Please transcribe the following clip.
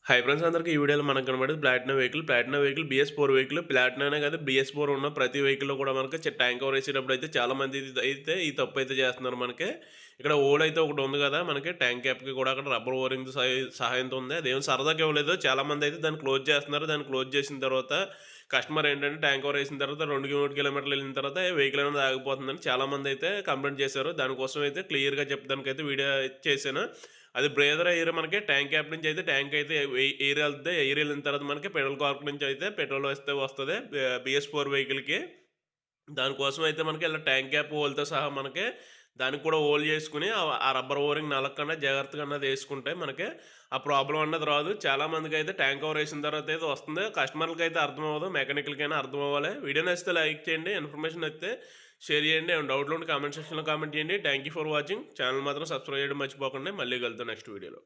Hi friends అందరికీ ఈ వీడియోలో మనకు కనబడేది ప్లాటినా వెహికల్ BS4 వెహికల్ ప్లాటినానే కాదు BS4 ఉన్న ప్రతి వెహికల్‌లో కూడా మనకి ట్యాంక్ ఓవర్ ఏసేటప్పుడు అయితే చాలా మంది అయితే ఈ తప్పు అయితే చేస్తున్నారు మనకి. ఇక్కడ హోల్ అయితే ఒకటి ఉంది కదా! మనకి ట్యాంక్ క్యాప్‌కి కూడా అక్కడ రబ్బర్ ఓరింగ్ సహాయంతో ఉంది. అదేం సరదాగా ఇవ్వలేదు. చాలామంది అయితే దాన్ని క్లోజ్ చేస్తున్నారు. దాన్ని క్లోజ్ చేసిన తర్వాత కస్టమర్ ఏంటంటే ట్యాంక్ ఓవర్ ఏసిన తర్వాత 2 కిలోమీటర్లు వెళ్ళిన తర్వాత వెహికల్ అనేది ఆగిపోతుందని చాలామంది అయితే కంప్లెయింట్ చేశారు. దానికోసం అయితే క్లియర్‌గా చెప్పడానికైతే వీడియో చేశాను. అది బ్రేదర్ ఎయిర్ మనకి ట్యాంక్ క్యాప్ నుంచి అయితే ట్యాంక్ అయితే ఎయిర్ వెళ్తది. ఎయిర్ వెళ్ళిన తర్వాత మనకి పెట్రోల్ కార్క్ నుంచి అయితే పెట్రోల్ వస్తది BS4 వెహికల్‌కి. దానికోసం అయితే మనకి ఇలా ట్యాంక్ క్యాప్ హోల్‌తో సహా మనకి దానికి కూడా హోల్ చేసుకొని ఆ రబ్బర్ ఓరింగ్ నలగకుండా జాగ్రత్తగా అన్నది యేసుకుంటే మనకి ఆ ప్రాబ్లమ్ అన్నది రాదు. చాలామందికైతే ట్యాంక్ ఓవర్ ఏసిన తర్వాత అయితే వస్తుంది. కస్టమర్లకైతే అర్థం అవ్వదు. మెకానిక్‌లకైనా అర్థం అవ్వాలి. వీడియో నచ్చితే లైక్ చేయండి. ఇన్ఫర్మేషన్ నచ్చితే షేర్ చేయండి. ఏమైనా డౌట్లు ఉంటే కామెంట్ సెక్షన్‌లో కామెంట్ చేయండి. Thank you for watching. Channel మాత్రం సబ్స్క్రైబ్ చేయడం మర్చిపోకండి. మళ్ళీ కలుద్దాం నెక్స్ట్ వీడియోలో.